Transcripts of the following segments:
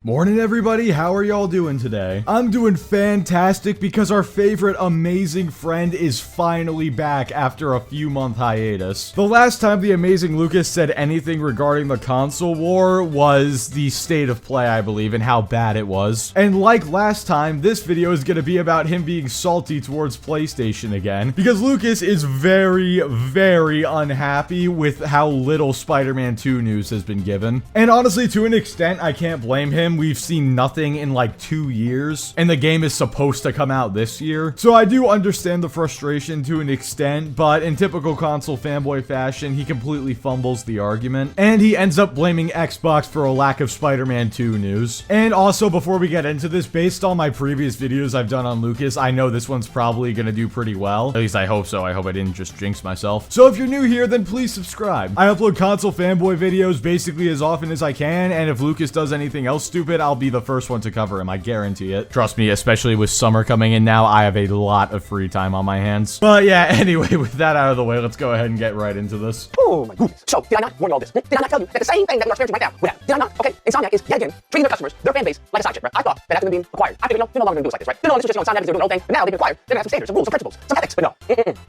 Morning everybody, how are y'all doing today? I'm doing fantastic because our favorite amazing friend is finally back after a few month hiatus. The last time the amazing Lucas said anything regarding the console war was the state of play, I believe, and how bad it was. And like last time, this video is gonna be about him being salty towards PlayStation again, because Lucas is very, very unhappy with how little Spider-Man 2 news has been given. And honestly, to an extent, I can't blame him. We've seen nothing in like 2 years, and the game is supposed to come out this year. So I do understand the frustration to an extent, but in typical console fanboy fashion, he completely fumbles the argument, and he ends up blaming Xbox for a lack of Spider-Man 2 news. And also, before we get into this, based on my previous videos I've done on Lucas, I know this one's probably gonna do pretty well. At least I hope so. I hope I didn't just jinx myself. So if you're new here, then please subscribe. I upload console fanboy videos basically as often as I can, and if Lucas does anything else stupid, I'll be the first one to cover him, I guarantee it. Trust me, especially with summer coming in now, I have a lot of free time on my hands. But yeah, anyway, with that out of the way, let's go ahead and get right into this. Oh my goodness. So, did I not warn you all this? Did I not tell you that the same thing that we are experiencing right now would happen? Did I not? Okay, Insomniac is yet again treating their customers, their fan base, like a side chick, right? I thought that after them being acquired, I figured, no, they're no longer going to do us like this, right? They're no longer just, Insomniac is doing their own thing, but now they've been acquired, they're going to have some standards, some rules, some principles, some ethics, but no.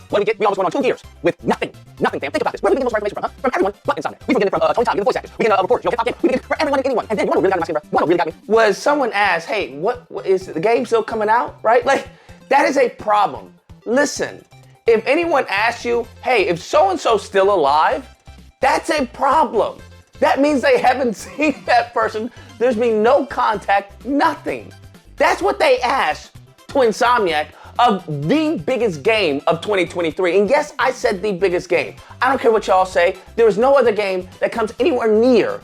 What do we get? We almost went on 2 years with nothing, fam. Think about this. Where do we get most of our information from, huh? From everyone but Insomniac. We can get it from Tony Todd, the voice actors. We get reports, hip-hop game. We get it from everyone and anyone. And then, you know what really got me, my skin, bro? You know what really got me? Was someone asked, hey, what is the game still coming out, right? Like, that is a problem. Listen, if anyone asks you, hey, if so-and-so's still alive, that's a problem. That means they haven't seen that person. There's been no contact, nothing. That's what they asked to Insomniac of the biggest game of 2023. And yes, I said the biggest game. I don't care what y'all say. There is no other game that comes anywhere near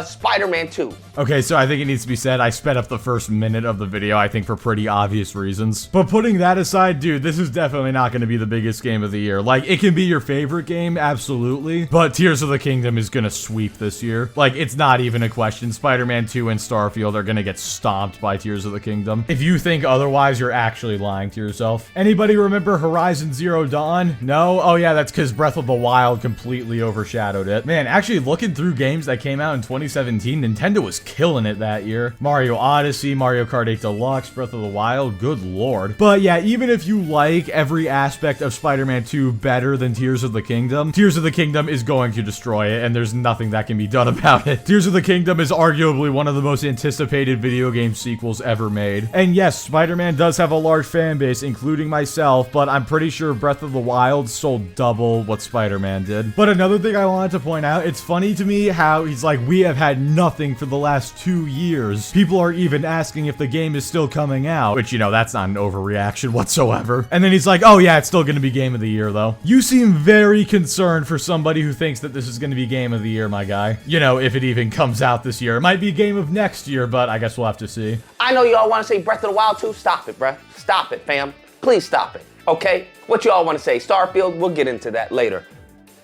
Spider-Man 2. Okay, so I think it needs to be said, I sped up the first minute of the video, I think for pretty obvious reasons. But putting that aside, dude, this is definitely not going to be the biggest game of the year. Like, it can be your favorite game, absolutely, but Tears of the Kingdom is going to sweep this year. Like, it's not even a question. Spider-Man 2 and Starfield are going to get stomped by Tears of the Kingdom. If you think otherwise, you're actually lying to yourself. Anybody remember Horizon Zero Dawn? No? Oh yeah, that's because Breath of the Wild completely overshadowed it. Man, actually looking through games that came out in 2017, Nintendo was killing it that year. Mario Odyssey, Mario Kart 8 Deluxe, Breath of the Wild, good lord. But yeah, even if you like every aspect of Spider-Man 2 better than Tears of the Kingdom, Tears of the Kingdom is going to destroy it, and there's nothing that can be done about it. Tears of the Kingdom is arguably one of the most anticipated video game sequels ever made. And yes, Spider-Man does have a large fan base, including myself, but I'm pretty sure Breath of the Wild sold double what Spider-Man did. But another thing I wanted to point out, it's funny to me how he's like, we have had nothing for the last 2 years. People are even asking if the game is still coming out, which, you know, that's not an overreaction whatsoever. And then he's like, oh yeah, it's still gonna be game of the year though. You seem very concerned for somebody who thinks that this is gonna be game of the year, my guy. You know, if it even comes out this year. It might be game of next year, but I guess we'll have to see. I know y'all want to say Breath of the Wild 2. Stop it, bruh. Stop it, fam. Please stop it, okay? What y'all want to say? Starfield? We'll get into that later.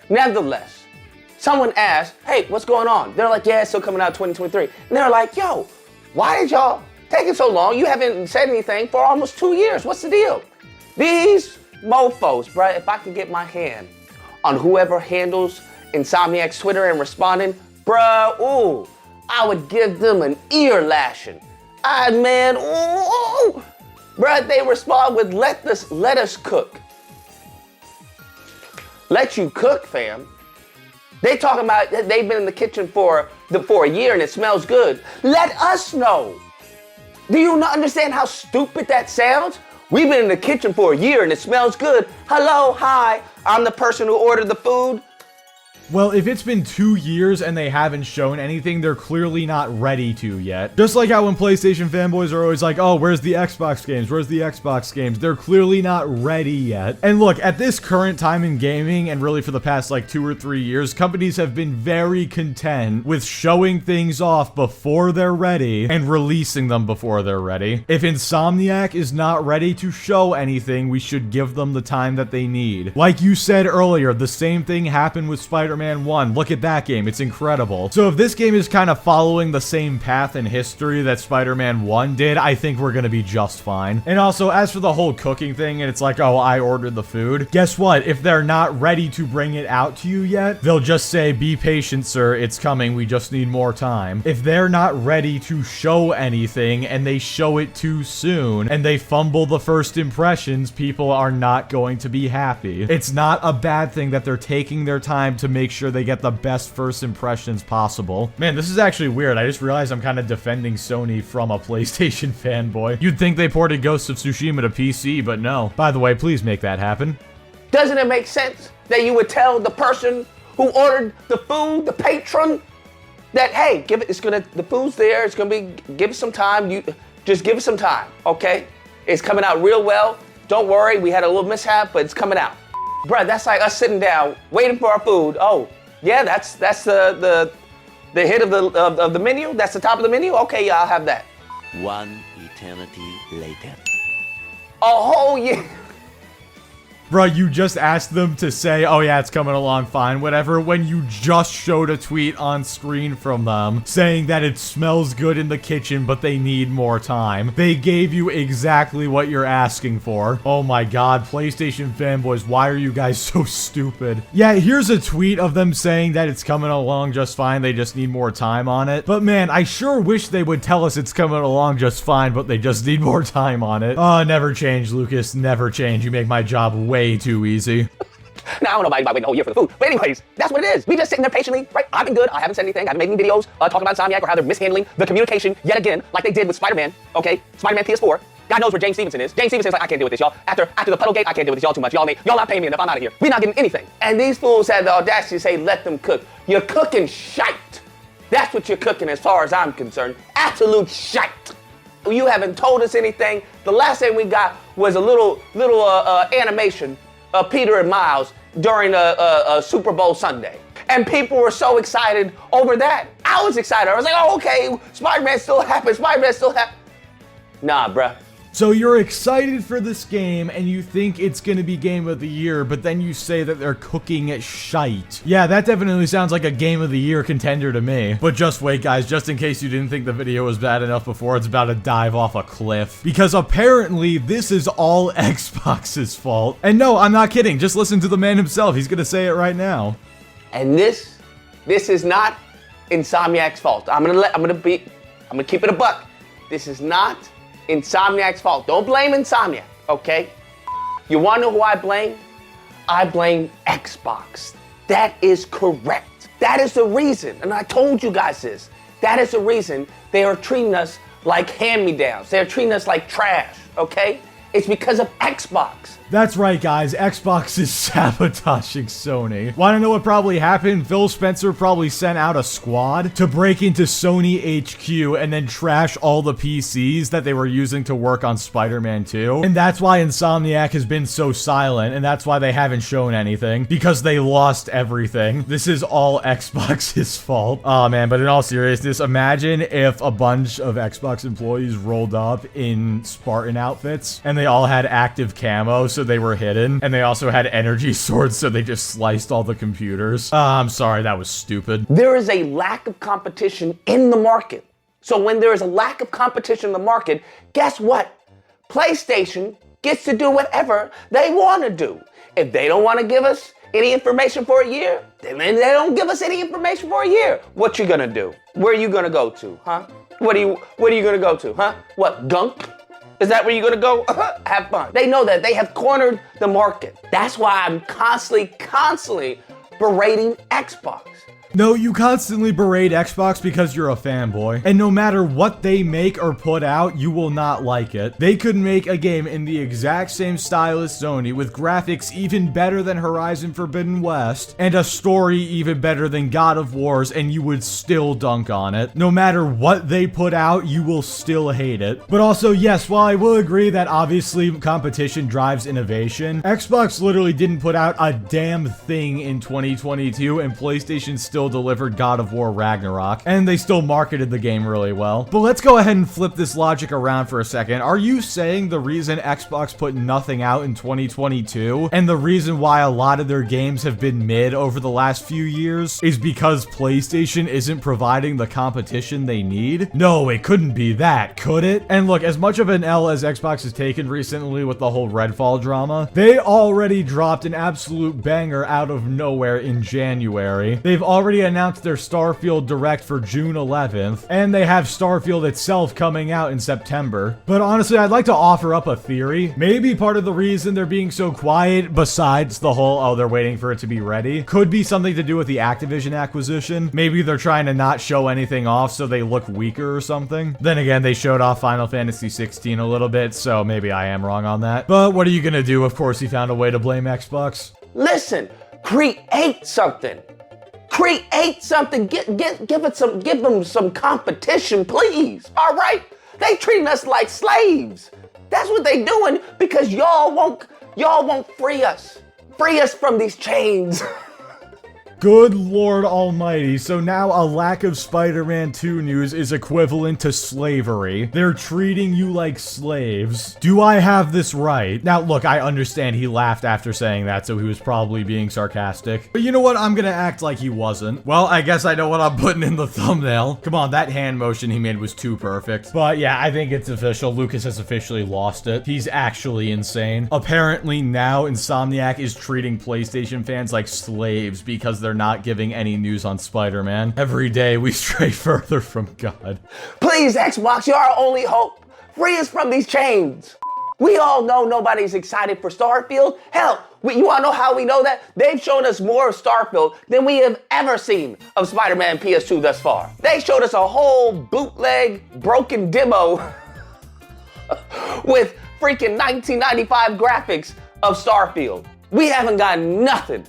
Nevertheless, someone asked, hey, what's going on? They're like, yeah, it's still coming out 2023. And they're like, yo, why did y'all take it so long? You haven't said anything for almost 2 years. What's the deal? These mofos, bruh, if I could get my hand on whoever handles Insomniac's Twitter and responding, bruh, ooh, I would give them an ear lashing. Man, ooh. Bruh, they respond with, let us cook. Let you cook, fam. They talking about they've been in the kitchen for a year and it smells good. Let us know. Do you not understand how stupid that sounds? We've been in the kitchen for a year and it smells good. Hello, hi, I'm the person who ordered the food. Well, if it's been 2 years and they haven't shown anything, they're clearly not ready to yet. Just like how when PlayStation fanboys are always like, oh, where's the Xbox games? Where's the Xbox games? They're clearly not ready yet. And look, at this current time in gaming, and really for the past like 2 or 3 years, companies have been very content with showing things off before they're ready and releasing them before they're ready. If Insomniac is not ready to show anything, we should give them the time that they need. Like you said earlier, the same thing happened with Spider-Man Spider-Man 1. Look at that game. It's incredible. So if this game is kind of following the same path in history that Spider-Man 1 did, I think we're gonna be just fine. And also, as for the whole cooking thing, and it's like, oh, I ordered the food. Guess what? If they're not ready to bring it out to you yet, they'll just say, be patient, sir. It's coming. We just need more time. If they're not ready to show anything and they show it too soon and they fumble the first impressions, people are not going to be happy. It's not a bad thing that they're taking their time to make sure they get the best first impressions possible. Man, this is actually weird. I just realized I'm kind of defending Sony from a PlayStation fanboy. You'd think they ported Ghost of Tsushima to PC, but no. By the way, please make that happen. Doesn't it make sense that you would tell the person who ordered the food, the patron, that, hey, the food's there, it's gonna be, give it some time, you just give it some time, okay? It's coming out real well. Don't worry, we had a little mishap, but it's coming out. Bruh, that's like us sitting down, waiting for our food. Oh, yeah, that's the hit of the menu? That's the top of the menu? Okay, yeah, I'll have that. One eternity later. A whole year. Bro, you just asked them to say, oh yeah, it's coming along fine, whatever, when you just showed a tweet on screen from them saying that it smells good in the kitchen, but they need more time. They gave you exactly what you're asking for. Oh my god, PlayStation fanboys, why are you guys so stupid? Yeah, here's a tweet of them saying that it's coming along just fine, they just need more time on it. But man, I sure wish they would tell us it's coming along just fine, but they just need more time on it. Oh, never change, Lucas, never change. You make my job way too easy. Now, I don't know about waiting a whole year for the food. But anyways, that's what it is. We just sitting there patiently, right? I've been good. I haven't said anything. I haven't made any videos talking about Insomniac or how they're mishandling the communication yet again, like they did with Spider-Man, okay? Spider-Man PS4. God knows where James Stevenson is. James Stevenson's like, I can't deal with this, y'all. After the puddle gate, I can't deal with this, y'all too much. Y'all not paying me enough. I'm out of here. We're not getting anything. And these fools had the audacity to say, let them cook. You're cooking shite. That's what you're cooking as far as I'm concerned. Absolute shite. You haven't told us anything. The last thing we got was a little animation of Peter and Miles during a Super Bowl Sunday. And people were so excited over that. I was excited. I was like, oh, okay, Spider-Man still happens. Spider-Man still happens. Nah, bruh. So you're excited for this game and you think it's gonna be game of the year, but then you say that they're cooking at shite. Yeah, that definitely sounds like a game of the year contender to me. But just wait, guys, just in case you didn't think the video was bad enough before, it's about to dive off a cliff. Because apparently this is all Xbox's fault. And no, I'm not kidding. Just listen to the man himself. He's gonna say it right now. And this is not Insomniac's fault. I'm gonna keep it a buck. This is not Insomniac's fault. Don't blame Insomniac, okay? You wanna know who I blame? I blame Xbox. That is correct. That is the reason, and I told you guys this, that is the reason they are treating us like hand-me-downs. They're treating us like trash, okay? It's because of Xbox. That's right, guys. Xbox is sabotaging Sony. Want to know what probably happened? Phil Spencer probably sent out a squad to break into Sony HQ and then trash all the PCs that they were using to work on Spider-Man 2. And that's why Insomniac has been so silent, and that's why they haven't shown anything, because they lost everything. This is all Xbox's fault. Oh man, but in all seriousness, imagine if a bunch of Xbox employees rolled up in Spartan outfits and they all had active camo, so they were hidden, and they also had energy swords, so they just sliced all the computers. I'm sorry, that was stupid. There is a lack of competition in the market. So when there is a lack of competition in the market, guess what? PlayStation gets to do whatever they want to do. If they don't want to give us any information for a year, then they don't give us any information for a year. What you gonna do? Where are you gonna go to, huh? What are you gonna go to, huh? What, gunk? Is that where you're gonna go? Have fun. They know that. They have cornered the market. That's why I'm constantly berating Xbox. No, you constantly berate Xbox because you're a fanboy. And no matter what they make or put out, you will not like it. They could make a game in the exact same style as Sony, with graphics even better than Horizon Forbidden West, and a story even better than God of War's, and you would still dunk on it. No matter what they put out, you will still hate it. But also, yes, while I will agree that obviously competition drives innovation, Xbox literally didn't put out a damn thing in 2022, and PlayStation still still delivered God of War Ragnarok, and they still marketed the game really well. But let's go ahead and flip this logic around for a second. Are you saying the reason Xbox put nothing out in 2022, and the reason why a lot of their games have been mid over the last few years, is because PlayStation isn't providing the competition they need? No, it couldn't be that, could it? And look, as much of an L as Xbox has taken recently with the whole Redfall drama, they already dropped an absolute banger out of nowhere in January. They've already announced their Starfield Direct for June 11th, and they have Starfield itself coming out in September. But honestly, I'd like to offer up a theory. Maybe part of the reason they're being so quiet, besides the whole, oh, they're waiting for it to be ready, could be something to do with the Activision acquisition. Maybe they're trying to not show anything off so they look weaker or something. Then again, they showed off Final Fantasy 16 a little bit, so maybe I am wrong on that. But what are you gonna do? Of course, he found a way to blame Xbox. Listen, create something. Create something. Give them some competition, please. All right? They treating us like slaves. That's what they doing because y'all won't free us. Free us from these chains. Good Lord Almighty, so now a lack of Spider-Man 2 news is equivalent to slavery. They're treating you like slaves. Do I have this right? Now, look, I understand he laughed after saying that, so he was probably being sarcastic. But you know what? I'm gonna act like he wasn't. Well, I guess I know what I'm putting in the thumbnail. Come on, that hand motion he made was too perfect. But yeah, I think it's official. Lucas has officially lost it. He's actually insane. Apparently now Insomniac is treating PlayStation fans like slaves because they're not giving any news on Spider-Man. Every day we stray further from God. Please, Xbox, you're our only hope. Free us from these chains. We all know nobody's excited for Starfield. Hell, you wanna know how we know that? They've shown us more of Starfield than we have ever seen of Spider-Man PS2 thus far. They showed us a whole bootleg, broken demo with freaking 1995 graphics of Starfield. We haven't gotten nothing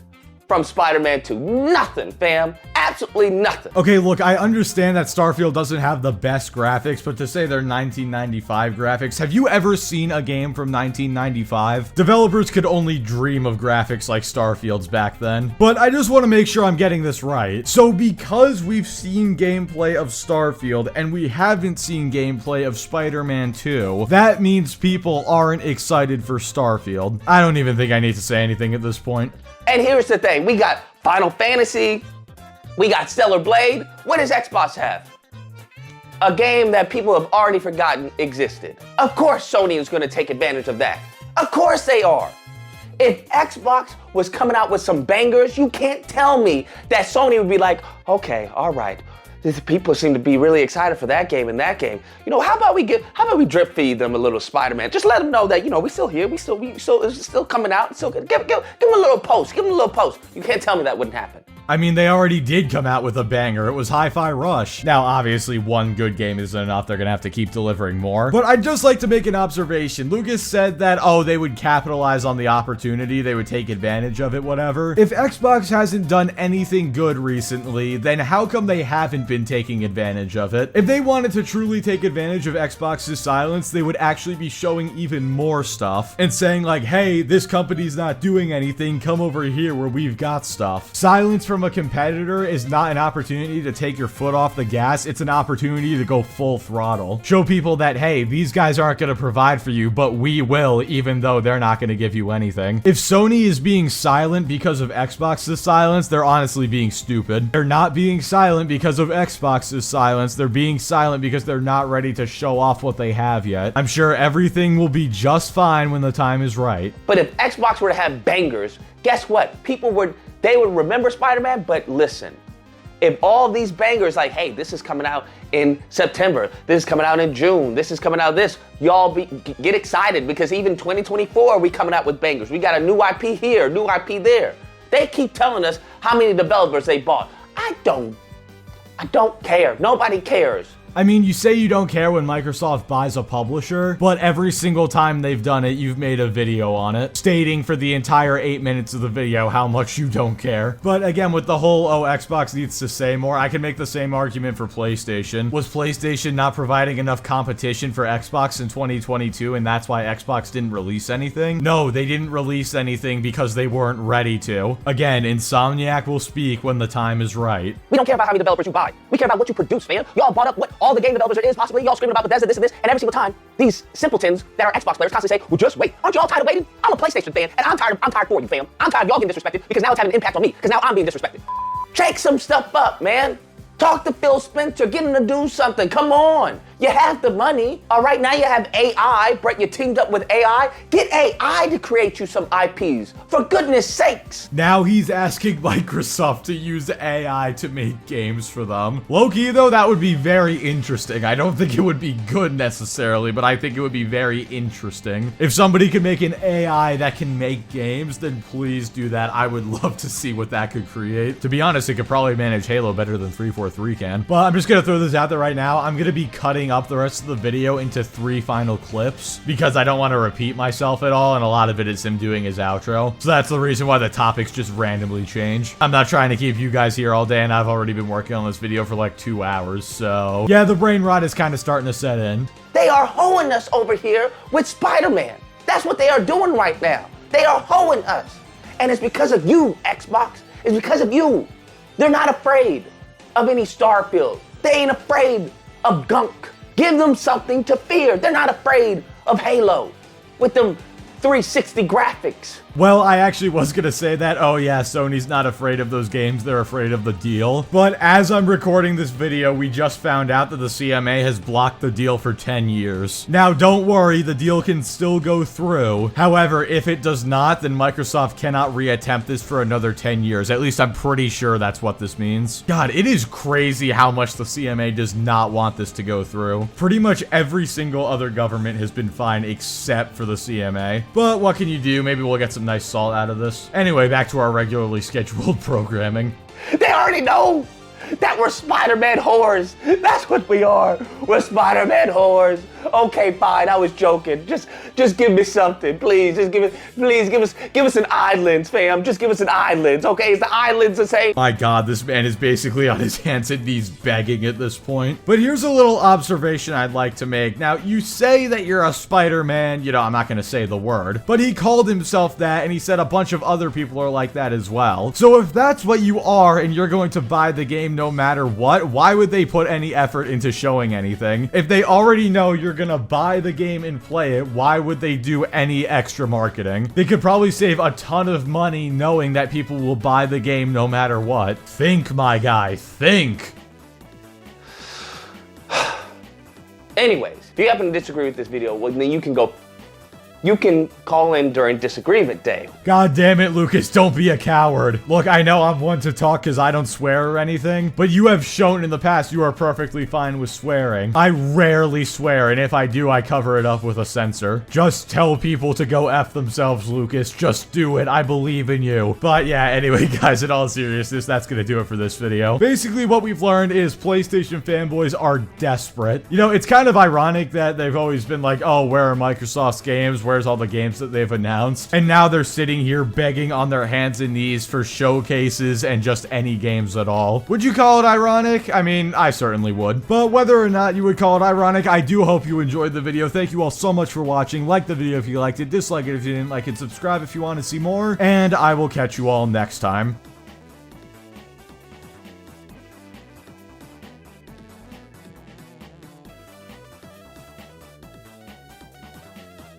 from Spider-Man 2. Nothing, fam. Absolutely nothing. Okay, look, I understand that Starfield doesn't have the best graphics, but to say they're 1995 graphics, have you ever seen a game from 1995? Developers could only dream of graphics like Starfield's back then. But I just want to make sure I'm getting this right. So because we've seen gameplay of Starfield and we haven't seen gameplay of Spider-Man 2, that means people aren't excited for Starfield. I don't even think I need to say anything at this point. And here's the thing, we got Final Fantasy, we got Stellar Blade. What does Xbox have? A game that people have already forgotten existed. Of course Sony is gonna take advantage of that. Of course they are. If Xbox was coming out with some bangers, you can't tell me that Sony would be like, okay, all right. These people seem to be really excited for that game and that game. You know, how about we drip feed them a little Spider-Man? Just let them know that, you know, we still here, it's still coming out, it's still good. Give them a little post, give them a little post. You can't tell me that wouldn't happen. I mean, they already did come out with a banger. It was Hi-Fi Rush. Now, obviously, one good game isn't enough. They're gonna have to keep delivering more. But I'd just like to make an observation. Lucas said that, oh, they would capitalize on the opportunity. They would take advantage of it, whatever. If Xbox hasn't done anything good recently, then how come they haven't been taking advantage of it? If they wanted to truly take advantage of Xbox's silence, they would actually be showing even more stuff and saying like, hey, this company's not doing anything. Come over here where we've got stuff. Silence from a competitor is not an opportunity to take your foot off the gas. It's an opportunity to go full throttle. Show people that, hey, these guys aren't going to provide for you, but we will, even though they're not going to give you anything. If Sony is being silent because of Xbox's silence, they're honestly being stupid. They're not being silent because of Xbox's silence. They're being silent because they're not ready to show off what they have yet. I'm sure everything will be just fine when the time is right. But if Xbox were to have bangers, guess what? They would remember Spider-Man, but listen, if all these bangers like, hey, this is coming out in September, this is coming out in June, this is coming out y'all get excited because even 2024, we coming out with bangers. We got a new IP here, new IP there. They keep telling us how many developers they bought. I don't care. Nobody cares. I mean, you say you don't care when Microsoft buys a publisher, but every single time they've done it, you've made a video on it, stating for the entire 8 minutes of the video how much you don't care. But again, with the whole, oh, Xbox needs to say more, I can make the same argument for PlayStation. Was PlayStation not providing enough competition for Xbox in 2022, and that's why Xbox didn't release anything? No, they didn't release anything because they weren't ready to. Again, Insomniac will speak when the time is right. We don't care about how many developers you buy. We care about what you produce, fam. Y'all bought up what all the game developers there is, possibly. Y'all screaming about Bethesda, this and this, and every single time, these simpletons that are Xbox players constantly say, well, just wait. Aren't you all tired of waiting? I'm a PlayStation fan, and I'm tired for you, fam. I'm tired of y'all getting disrespected because now it's having an impact on me, because now I'm being disrespected. Shake some stuff up, man. Talk to Phil Spencer, get him to do something. Come on. You have the money. All right, now you have AI. Brett, you teamed up with AI. Get AI to create you some IPs. For goodness sakes. Now he's asking Microsoft to use AI to make games for them. Low-key, though, that would be very interesting. I don't think it would be good necessarily, but I think it would be very interesting. If somebody could make an AI that can make games, then please do that. I would love to see what that could create. To be honest, it could probably manage Halo better than 343 can. But I'm just gonna throw this out there right now. I'm gonna be cutting up the rest of the video into 3 final clips because I don't want to repeat myself at all, and a lot of it is him doing his outro. So that's the reason why the topics just randomly change. I'm not trying to keep you guys here all day, and I've already been working on this video for like 2 hours, so yeah, the brain rot is kind of starting to set in. They are hoeing us over here with Spider-Man. That's what they are doing right now. They are hoeing us. And it's because of you, Xbox. It's because of you. They're not afraid of any Starfield. They ain't afraid of gunk. Give them something to fear. They're not afraid of Halo with them 360 graphics. Well, I actually was gonna say that. Oh yeah, Sony's not afraid of those games, they're afraid of the deal. But as I'm recording this video, we just found out that the CMA has blocked the deal for 10 years. Now, don't worry, the deal can still go through. However, if it does not, then Microsoft cannot reattempt this for another 10 years. At least I'm pretty sure that's what this means. God, it is crazy how much the CMA does not want this to go through. Pretty much every single other government has been fine except for the CMA. But what can you do? Maybe we'll get some nice salt out of this. Anyway, back to our regularly scheduled programming. They already know that we're Spider-Man whores. That's what we are. We're Spider-Man whores. Okay, fine. I was joking. Just give me something, please. Just give us an eyelids, fam. Just give us an eyelids, okay? Is the eyelids the same? My God, this man is basically on his hands and knees begging at this point. But here's a little observation I'd like to make. Now, you say that you're a Spider-Man. You know, I'm not gonna say the word, but he called himself that, and he said a bunch of other people are like that as well. So if that's what you are, and you're going to buy the game no matter what, why would they put any effort into showing anything? If they already know you're gonna buy the game and play it, why would they do any extra marketing? They could probably save a ton of money knowing that people will buy the game no matter what. Think, my guy, think. Anyways, if you happen to disagree with this video, well, then you can call in during disagreement day. God damn it, Lucas, don't be a coward. Look, I know I'm one to talk because I don't swear or anything, but you have shown in the past you are perfectly fine with swearing. I rarely swear, and if I do, I cover it up with a censor. Just tell people to go F themselves, Lucas. Just do it. I believe in you. But yeah, anyway, guys, in all seriousness, that's gonna do it for this video. Basically, what we've learned is PlayStation fanboys are desperate. You know, it's kind of ironic that they've always been like, oh, where are Microsoft's games? Where's all the games that they've announced? And now they're sitting here begging on their hands and knees for showcases and just any games at all. Would you call it ironic? I mean, I certainly would. But whether or not you would call it ironic, I do hope you enjoyed the video. Thank you all so much for watching. Like the video if you liked it, dislike it if you didn't like it, subscribe if you want to see more, and I will catch you all next time.